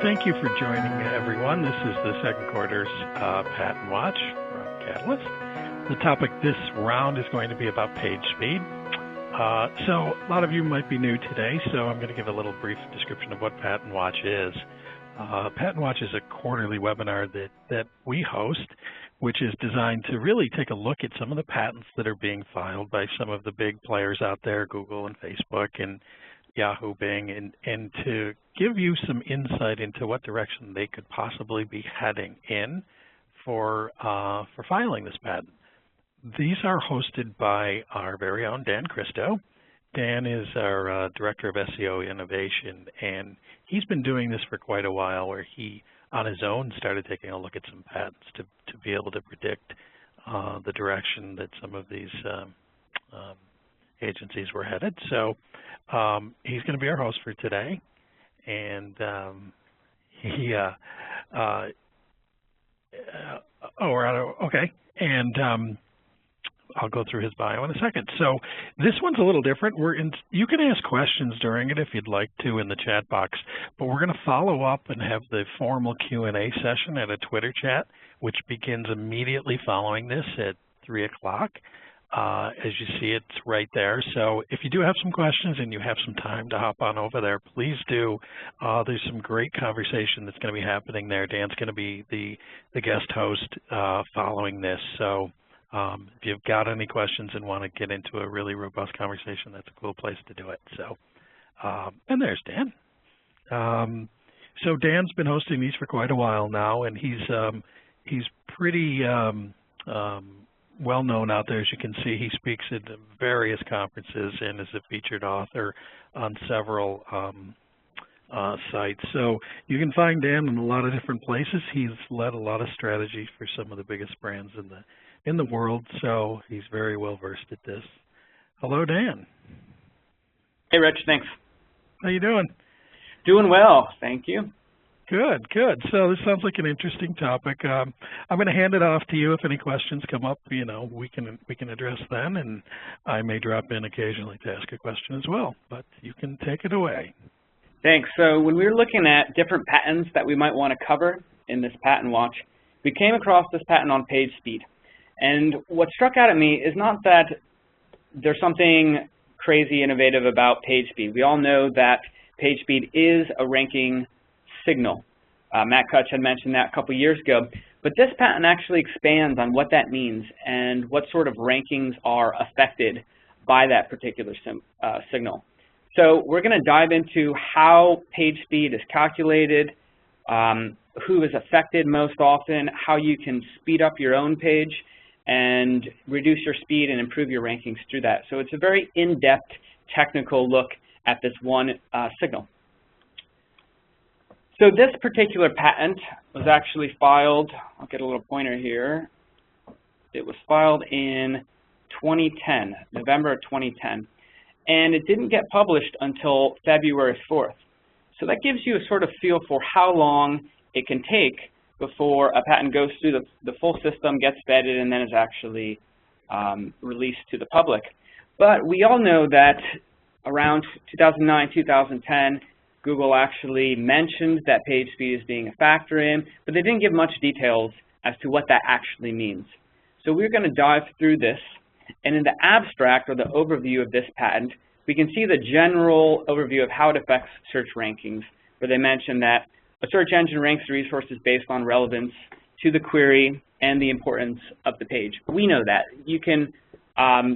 Thank you for joining everyone. This is the second quarter's Patent Watch from Catalyst. The topic this round is going to be about page speed. So a lot of you might be new today, so I'm going to give a little brief description of what Patent Watch is. Patent Watch is a quarterly webinar that we host, which is designed to really take a look at some of the patents that are being filed by some of the big players out there, Google and Facebook and Yahoo, Bing, and to give you some insight into what direction they could possibly be heading in for filing this patent. These are hosted by our very own Dan Cristo. Dan is our Director of SEO Innovation, and he's been doing this for quite a while, where he, on his own, started taking a look at some patents to be able to predict the direction that some of these agencies were headed. So he's going to be our host for today, and I'll go through his bio in a second. So this one's a little different. You can ask questions during it if you'd like to in the chat box, but we're going to follow up and have the formal Q&A session at a Twitter chat, which begins immediately following this at 3 o'clock. As you see, it's right there. So if you do have some questions and you have some time to hop on over there, please do. There's some great conversation that's going to be happening there. Dan's going to be the guest host following this. So if you've got any questions and want to get into a really robust conversation, that's a cool place to do it. So, and there's Dan. So Dan's been hosting these for quite a while now, and he's pretty well known out there. As you can see, he speaks at various conferences and is a featured author on several sites. So you can find Dan in a lot of different places. He's led a lot of strategy for some of the biggest brands in the world, so he's very well versed at this. Hello, Dan. Hey, Rich. Thanks. How you doing? Doing well, thank you. Good, good. So this sounds like an interesting topic. I'm going to hand it off to you. If any questions come up, we can address them, and I may drop in occasionally to ask a question as well. But you can take it away. Thanks. So when we were looking at different patents that we might want to cover in this patent watch, we came across this patent on page speed. And what struck out at me is not that there's something crazy innovative about page speed. We all know that page speed is a ranking signal. Matt Kutch had mentioned that a couple years ago, but this patent actually expands on what that means and what sort of rankings are affected by that particular signal. So we're going to dive into how page speed is calculated, who is affected most often, how you can speed up your own page and reduce your speed and improve your rankings through that. So it's a very in-depth technical look at this one signal. So this particular patent was actually filed, I'll get a little pointer here, it was filed in 2010, November of 2010, and it didn't get published until February 4th. So that gives you a sort of feel for how long it can take before a patent goes through the full system, gets vetted, and then is actually released to the public. But we all know that around 2009, 2010, Google actually mentioned that page speed is being a factor in, but they didn't give much details as to what that actually means. So we're going to dive through this, and in the abstract or the overview of this patent, we can see the general overview of how it affects search rankings, where they mention that a search engine ranks the resources based on relevance to the query and the importance of the page. We know that. You can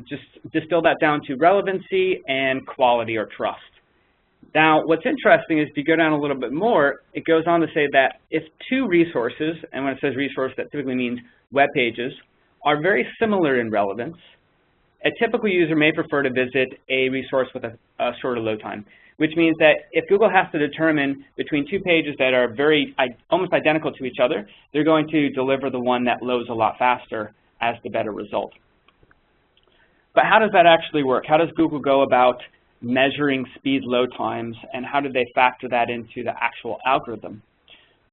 just distill that down to relevancy and quality or trust. Now, what's interesting is if you go down a little bit more, it goes on to say that if two resources, and when it says resource, that typically means web pages, are very similar in relevance, a typical user may prefer to visit a resource with a shorter load time, which means that if Google has to determine between two pages that are almost identical to each other, they're going to deliver the one that loads a lot faster as the better result. But how does that actually work? How does Google go about measuring speed load times, and how do they factor that into the actual algorithm?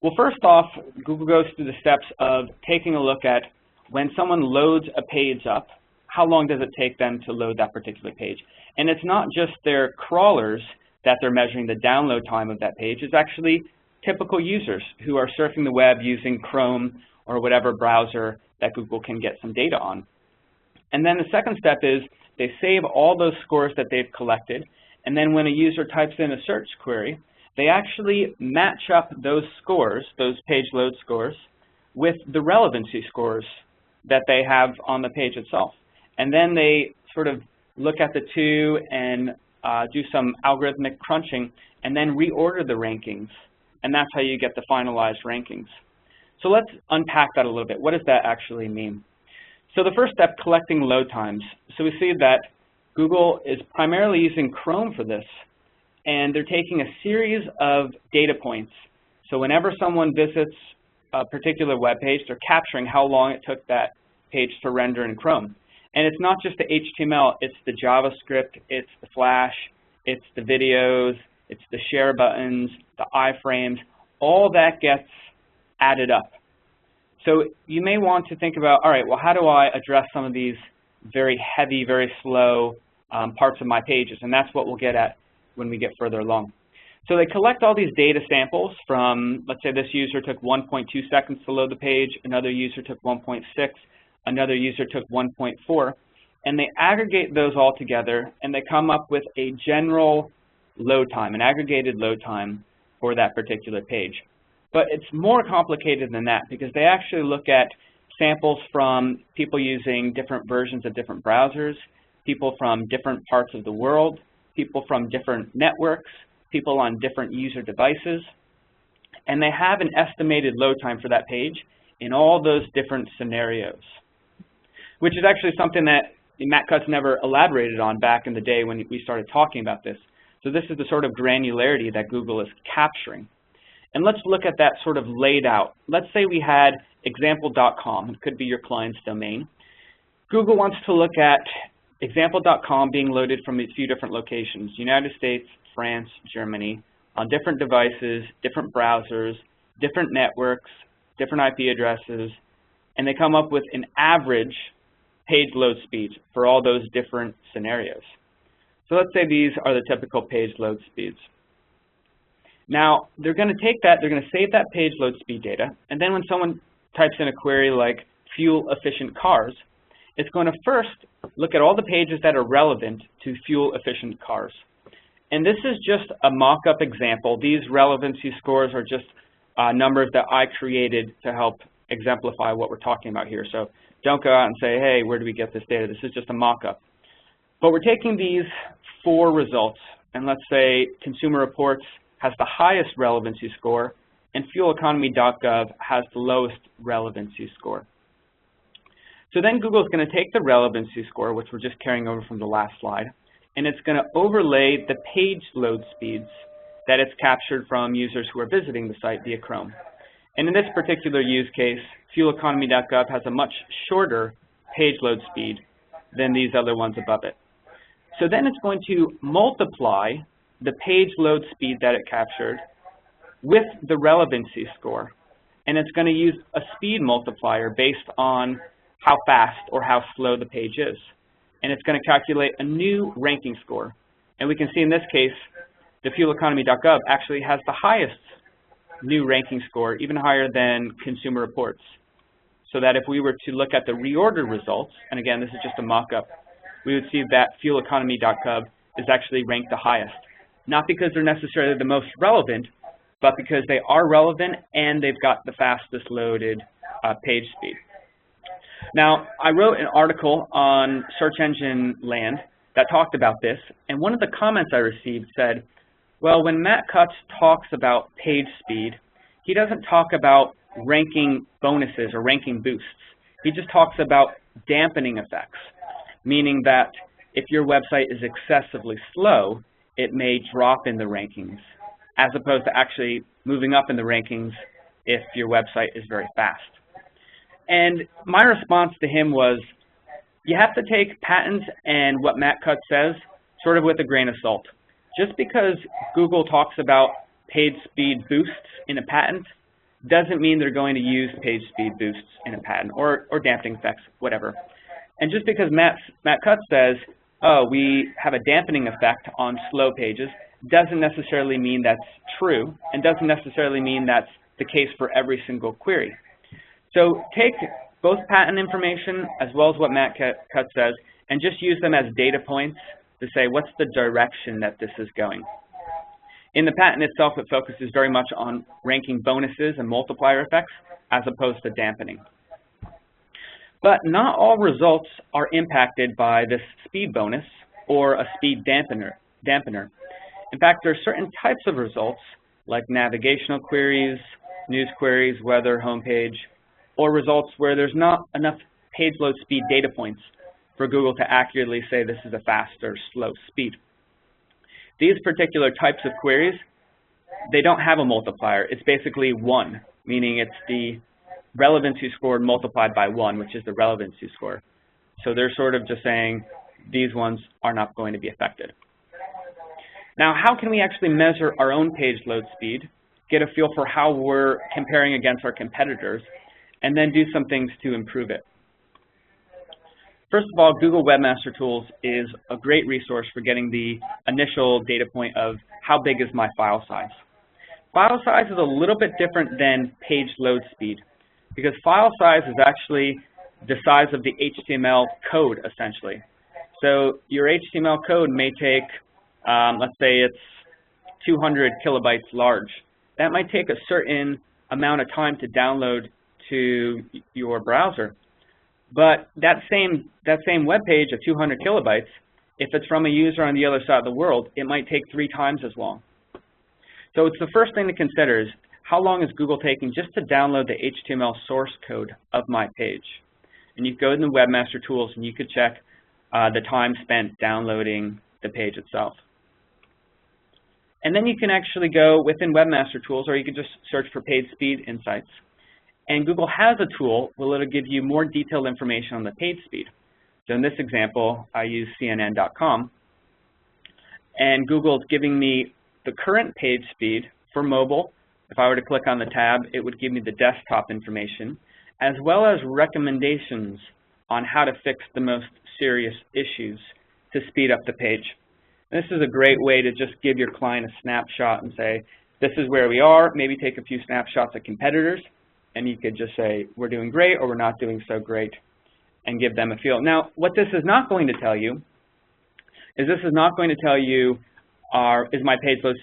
Well, first off, Google goes through the steps of taking a look at when someone loads a page up, how long does it take them to load that particular page? And it's not just their crawlers that they're measuring the download time of that page. It's actually typical users who are surfing the web using Chrome or whatever browser that Google can get some data on. And then the second step is they save all those scores that they've collected, and then when a user types in a search query, they actually match up those scores, those page load scores, with the relevancy scores that they have on the page itself. And then they sort of look at the two and do some algorithmic crunching and then reorder the rankings. And that's how you get the finalized rankings. So let's unpack that a little bit. What does that actually mean? So the first step, collecting load times. So we see that Google is primarily using Chrome for this, and they're taking a series of data points. So whenever someone visits a particular web page, they're capturing how long it took that page to render in Chrome. And it's not just the HTML, it's the JavaScript, it's the Flash, it's the videos, it's the share buttons, the iframes, all that gets added up. So you may want to think about, all right, well, how do I address some of these very heavy, very slow parts of my pages? And that's what we'll get at when we get further along. So they collect all these data samples from, let's say this user took 1.2 seconds to load the page, another user took 1.6, another user took 1.4, and they aggregate those all together and they come up with a general load time, an aggregated load time for that particular page. But it's more complicated than that because they actually look at samples from people using different versions of different browsers, people from different parts of the world, people from different networks, people on different user devices, and they have an estimated load time for that page in all those different scenarios, which is actually something that Matt Cutts never elaborated on back in the day when we started talking about this. So this is the sort of granularity that Google is capturing. And let's look at that sort of laid out. Let's say we had example.com. It could be your client's domain. Google wants to look at example.com being loaded from a few different locations, United States, France, Germany, on different devices, different browsers, different networks, different IP addresses, and they come up with an average page load speeds for all those different scenarios. So let's say these are the typical page load speeds. Now, they're going to take that, they're going to save that page load speed data, and then when someone types in a query like fuel-efficient cars, it's going to first look at all the pages that are relevant to fuel-efficient cars. And this is just a mock-up example. These relevancy scores are just numbers that I created to help exemplify what we're talking about here. So don't go out and say, hey, where do we get this data? This is just a mock-up. But we're taking these 4 results, and let's say Consumer Reports has the highest relevancy score, and fueleconomy.gov has the lowest relevancy score. So then Google is going to take the relevancy score, which we're just carrying over from the last slide, and it's going to overlay the page load speeds that it's captured from users who are visiting the site via Chrome. And in this particular use case, fueleconomy.gov has a much shorter page load speed than these other ones above it. So then it's going to multiply the page load speed that it captured with the relevancy score, and it's going to use a speed multiplier based on how fast or how slow the page is. And it's going to calculate a new ranking score. And we can see in this case, the fueleconomy.gov actually has the highest new ranking score, even higher than Consumer Reports. So that if we were to look at the reorder results, and again, this is just a mock-up, we would see that fueleconomy.gov is actually ranked the highest. Not because they're necessarily the most relevant, but because they are relevant and they've got the fastest loaded page speed. Now, I wrote an article on Search Engine Land that talked about this, and one of the comments I received said, well, when Matt Cutts talks about page speed, he doesn't talk about ranking bonuses or ranking boosts. He just talks about dampening effects, meaning that if your website is excessively slow, it may drop in the rankings, as opposed to actually moving up in the rankings if your website is very fast. And my response to him was, you have to take patents and what Matt Cutts says sort of with a grain of salt. Just because Google talks about page speed boosts in a patent doesn't mean they're going to use page speed boosts in a patent or dampening effects, whatever. And just because Matt Cutts says, oh, we have a dampening effect on slow pages, doesn't necessarily mean that's true, and doesn't necessarily mean that's the case for every single query. So take both patent information as well as what Matt Cutts says, and just use them as data points to say what's the direction that this is going. In the patent itself, it focuses very much on ranking bonuses and multiplier effects as opposed to dampening. But not all results are impacted by this speed bonus or a speed dampener. In fact, there are certain types of results like navigational queries, news queries, weather, homepage, or results where there's not enough page load speed data points for Google to accurately say this is a fast or slow speed. These particular types of queries, they don't have a multiplier. It's basically 1, meaning it's the relevancy score multiplied by 1, which is the relevancy score. So they're sort of just saying these ones are not going to be affected. Now, how can we actually measure our own page load speed, get a feel for how we're comparing against our competitors, and then do some things to improve it? First of all, Google Webmaster Tools is a great resource for getting the initial data point of how big is my file size. File size is a little bit different than page load speed, because file size is actually the size of the HTML code, essentially. So your HTML code may take, let's say it's 200 kilobytes large. That might take a certain amount of time to download to your browser. But that same web page of 200 kilobytes, if it's from a user on the other side of the world, it might take 3 times as long. So it's the first thing to consider is how long is Google taking just to download the HTML source code of my page? And you go in the Webmaster Tools and you could check the time spent downloading the page itself. And then you can actually go within Webmaster Tools, or you can just search for page speed insights. And Google has a tool where it'll give you more detailed information on the page speed. So in this example, I use CNN.com, and Google's giving me the current page speed for mobile. If I were to click on the tab, it would give me the desktop information, as well as recommendations on how to fix the most serious issues to speed up the page. And this is a great way to just give your client a snapshot and say, this is where we are, maybe take a few snapshots of competitors, and you could just say, we're doing great or we're not doing so great, and give them a feel. Now, what this is not going to tell you is this is not going to tell you, is my page load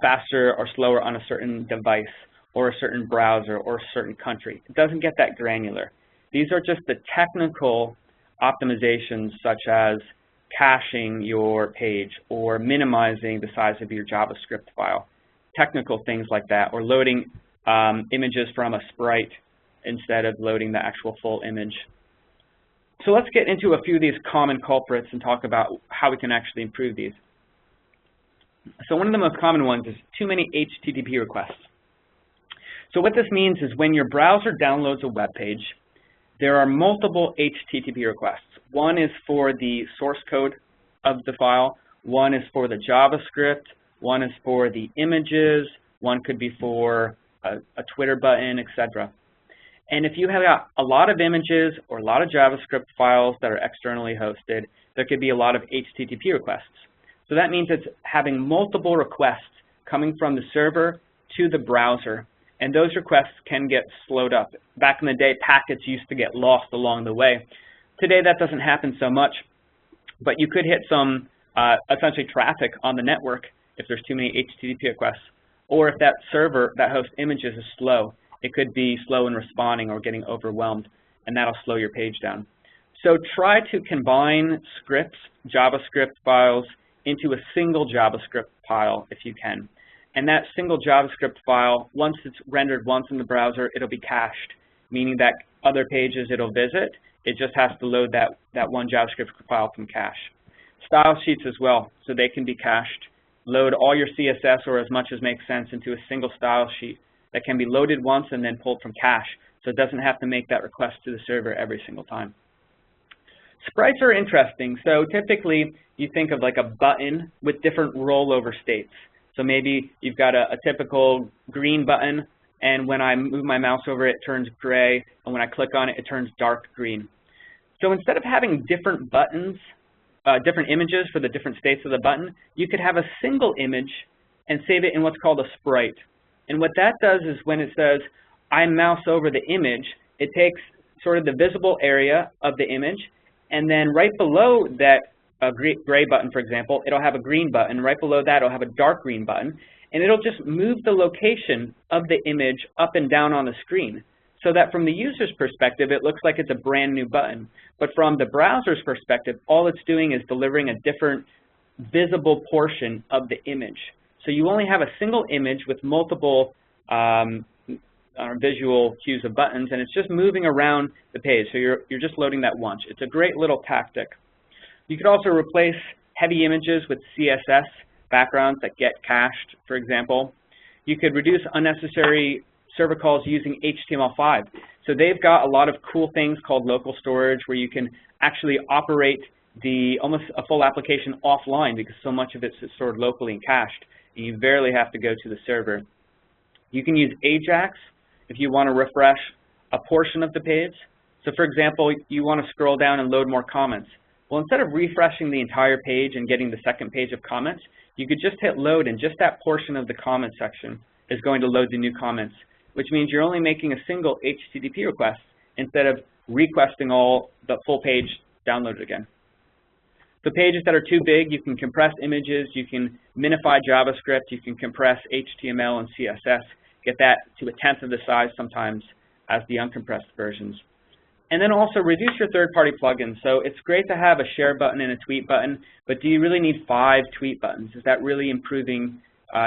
faster or slower on a certain device or a certain browser or a certain country. It doesn't get that granular. These are just the technical optimizations such as caching your page or minimizing the size of your JavaScript file, technical things like that, or loading images from a sprite instead of loading the actual full image. So let's get into a few of these common culprits and talk about how we can actually improve these. So one of the most common ones is too many HTTP requests. So what this means is when your browser downloads a web page, there are multiple HTTP requests. One is for the source code of the file, one is for the JavaScript, one is for the images, one could be for a Twitter button, etc. And if you have got a lot of images or a lot of JavaScript files that are externally hosted, there could be a lot of HTTP requests. So that means it's having multiple requests coming from the server to the browser, and those requests can get slowed up. Back in the day, packets used to get lost along the way. Today, that doesn't happen so much, but you could hit some essentially traffic on the network if there's too many HTTP requests, or if that server that hosts images is slow. It could be slow in responding or getting overwhelmed, and that'll slow your page down. So try to combine scripts, JavaScript files, into a single JavaScript file if you can. And that single JavaScript file, once it's rendered once in the browser, it'll be cached, meaning that other pages it'll visit, it just has to load that one JavaScript file from cache. Style sheets as well, so they can be cached. Load all your CSS or as much as makes sense into a single style sheet that can be loaded once and then pulled from cache, so it doesn't have to make that request to the server every single time. Sprites are interesting. So typically you think of like a button with different rollover states. So maybe you've got a typical green button, and when I move my mouse over it, it turns gray, and when I click on it, it turns dark green. So instead of having different buttons different images for the different states of the button, you could have a single image and save it in what's called a sprite. And what that does is when it says, I mouse over the image, it takes sort of the visible area of the image, and then right below that gray button, for example, it'll have a green button. Right below that, it'll have a dark green button, and it'll just move the location of the image up and down on the screen, so that from the user's perspective, it looks like it's a brand new button. But from the browser's perspective, all it's doing is delivering a different visible portion of the image. So you only have a single image with multiple visual cues of buttons, and it's just moving around the page. So you're just loading that once. It's a great little tactic. You could also replace heavy images with CSS backgrounds that get cached, for example. You could reduce unnecessary server calls using HTML5. So they've got a lot of cool things called local storage where you can actually operate almost a full application offline because so much of it's stored locally and cached, and you barely have to go to the server. You can use AJAX if you want to refresh a portion of the page. So for example, you want to scroll down and load more comments. Well, instead of refreshing the entire page and getting the second page of comments, you could just hit load, and just that portion of the comment section is going to load the new comments, which means you're only making a single HTTP request instead of requesting all the full page downloaded again. The pages that are too big, you can compress images, you can minify JavaScript, you can compress HTML and CSS, get that to 1/10 of the size sometimes as the uncompressed versions. And then also reduce your third-party plugins. So it's great to have a share button and a tweet button, but do you really need 5 tweet buttons? Is that really improving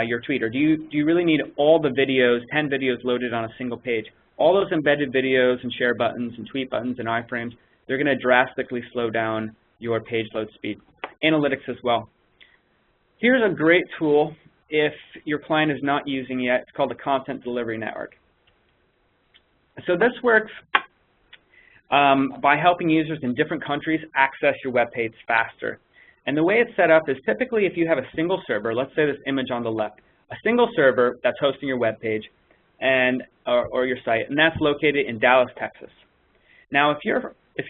your tweet? Or do you really need all the videos, 10 videos loaded on a single page? All those embedded videos and share buttons and tweet buttons and iframes, they're going to drastically slow down your page load speed. Analytics as well. Here's a great tool if your client is not using yet. It's called the Content Delivery Network. So this works by helping users in different countries access your web page faster. And the way it's set up is typically if you have a single server, let's say this image on the left, a single server that's hosting your web page or your site, and that's located in Dallas, Texas. Now, if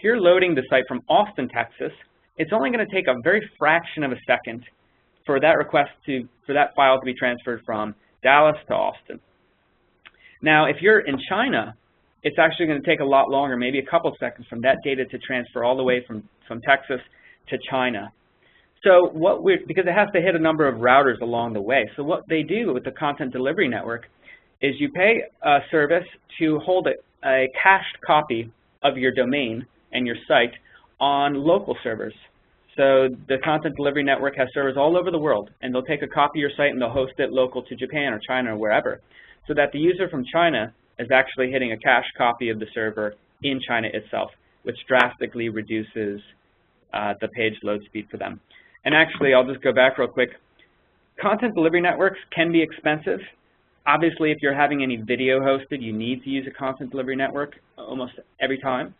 you're loading the site from Austin, Texas, it's only going to take a very fraction of a second for that for that file to be transferred from Dallas to Austin. Now, if you're in China, it's actually going to take a lot longer, maybe a couple seconds from that data to transfer all the way from Texas to China. So because it has to hit a number of routers along the way. So what they do with the Content Delivery Network is you pay a service to hold a cached copy of your domain and your site on local servers. So the Content Delivery Network has servers all over the world, and they'll take a copy of your site and they'll host it local to Japan or China or wherever, so that the user from China is actually hitting a cached copy of the server in China itself, which drastically reduces the page load speed for them. And actually, I'll just go back real quick. Content delivery networks can be expensive. Obviously, if you're having any video hosted, you need to use a content delivery network almost every time.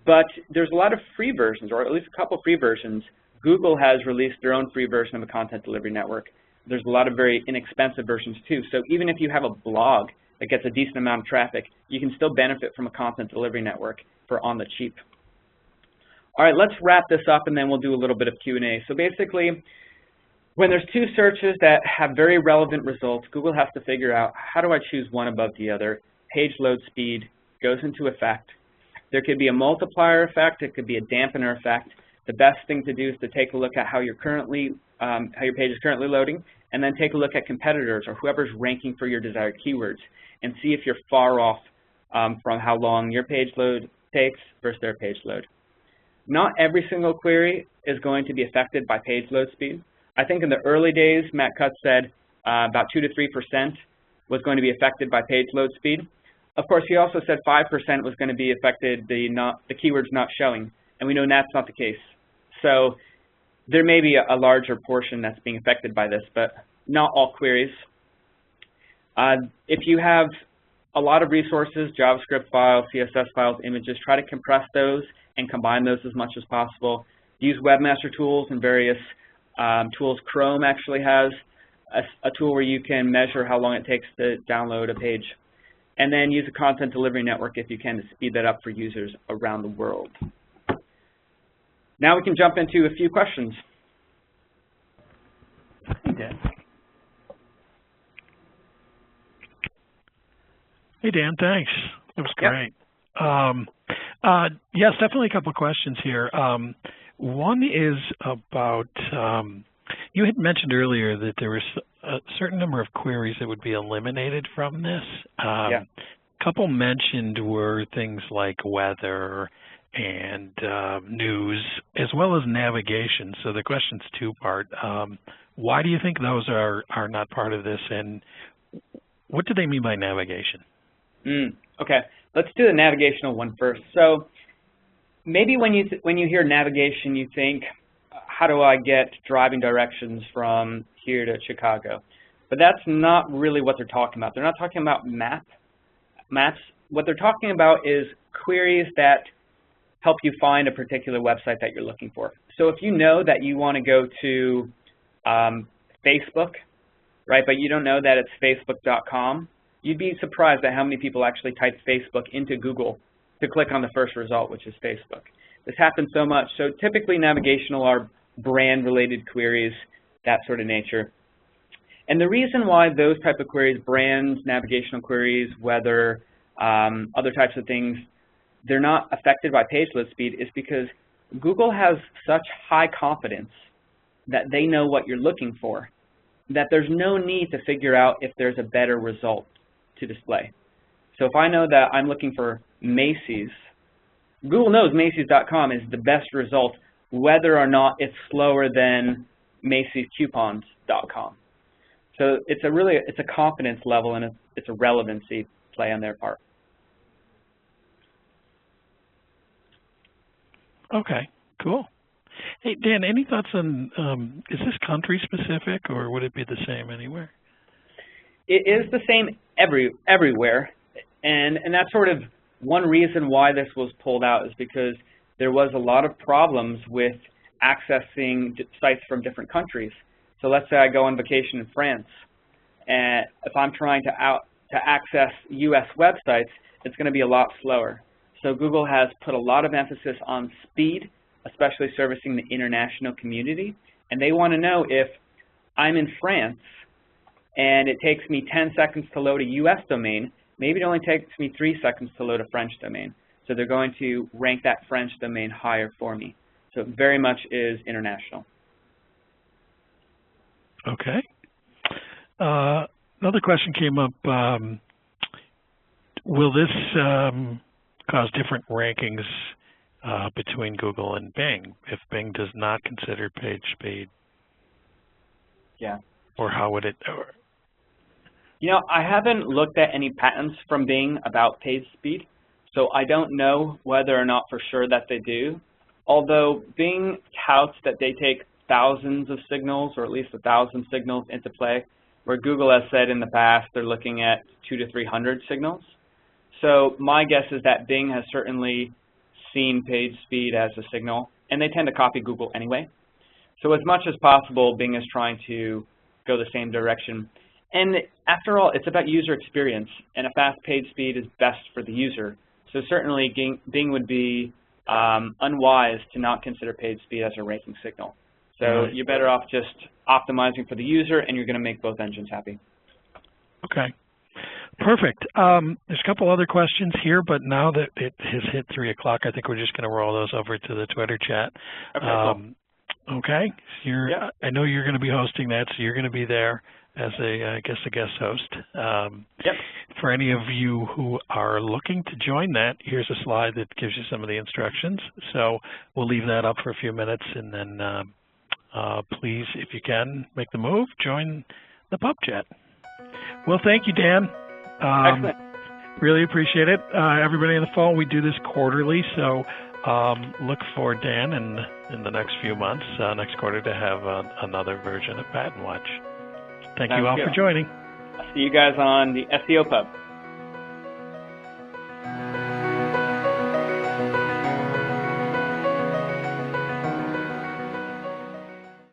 But there's a lot of free versions, or at least a couple free versions. Google has released their own free version of a content delivery network. There's a lot of very inexpensive versions too. So even if you have a blog that gets a decent amount of traffic, you can still benefit from a content delivery network for on the cheap. All right, let's wrap this up and then we'll do a little bit of Q&A. So basically, when there's two searches that have very relevant results, Google has to figure out, how do I choose one above the other? Page load speed goes into effect. There could be a multiplier effect. It could be a dampener effect. The best thing to do is to take a look at how your page is currently loading, and then take a look at competitors or whoever's ranking for your desired keywords, and see if you're far off from how long your page load takes versus their page load. Not every single query is going to be affected by page load speed. I think in the early days, Matt Cutts said about 2 to 3% was going to be affected by page load speed. Of course, he also said 5% was going to be affected, the keywords not showing, and we know that's not the case. So there may be a larger portion that's being affected by this, but not all queries. If you have a lot of resources, JavaScript files, CSS files, images, try to compress those and combine those as much as possible. Use Webmaster tools and various tools. Chrome actually has a tool where you can measure how long it takes to download a page. And then use a content delivery network if you can to speed that up for users around the world. now we can jump into a few questions. Hey, Dan. Hey, Dan, thanks. That was great. Yep. Yes, definitely a couple of questions here. One is about, you had mentioned earlier that there was a certain number of queries that would be eliminated from this. Yeah. A couple mentioned were things like weather and news, as well as navigation. So the question's two-part. Why do you think those are not part of this, and what do they mean by navigation? Okay, let's do the navigational one first. So maybe when you hear navigation, you think, how do I get driving directions from here to Chicago? But that's not really what they're talking about. They're not talking about maps. What they're talking about is queries that help you find a particular website that you're looking for. So if you know that you want to go to Facebook, right, but you don't know that it's facebook.com, you'd be surprised at how many people actually type Facebook into Google to click on the first result, which is Facebook. This happens so much. So typically navigational are brand-related queries, that sort of nature. And the reason why those type of queries, brands, navigational queries, weather, other types of things, they're not affected by page load speed is because Google has such high confidence that they know what you're looking for, that there's no need to figure out if there's a better result to display. So if I know that I'm looking for Macy's, Google knows Macy's.com is the best result, whether or not it's slower than Macy'sCoupons.com. So it's a confidence level, and it's a relevancy play on their part. Okay, cool. Hey, Dan, any thoughts on, is this country specific, or would it be the same anywhere? It is the same everywhere, and that's sort of one reason why this was pulled out is because there was a lot of problems with accessing sites from different countries. So let's say I go on vacation in France, and if I'm trying to access U.S. websites, it's going to be a lot slower. So Google has put a lot of emphasis on speed, especially servicing the international community, and they want to know if I'm in France and it takes me 10 seconds to load a U.S. domain, maybe it only takes me 3 seconds to load a French domain. So they're going to rank that French domain higher for me. So it very much is international. Okay. Another question came up. Will this cause different rankings between Google and Bing if Bing does not consider page speed? Yeah. Or how would it? You know, I haven't looked at any patents from Bing about page speed, so I don't know whether or not for sure that they do. Although Bing touts that they take thousands of signals, or at least 1,000 signals into play, where Google has said in the past they're looking at 200 to 300 signals. So my guess is that Bing has certainly seen page speed as a signal, and they tend to copy Google anyway. So as much as possible, Bing is trying to go the same direction. And after all, it's about user experience, and a fast page speed is best for the user. So certainly Bing would be unwise to not consider page speed as a ranking signal. So you're better off just optimizing for the user, and you're going to make both engines happy. Okay. Perfect. There's a couple other questions here, but now that it has hit 3 o'clock, I think we're just going to roll those over to the Twitter chat. Okay, cool. Okay. Yep. I know you're going to be hosting that, so you're going to be there as a guest host. Yep. For any of you who are looking to join that, here's a slide that gives you some of the instructions. So we'll leave that up for a few minutes, and then please, if you can, make the move, join the pub chat. Well, thank you, Dan. Excellent. Really appreciate it. Everybody on the phone, we do this quarterly, so look for Dan in the next few months, next quarter, to have another version of Pat and Watch. Thank you all for joining. I'll see you guys on the SEO Pub.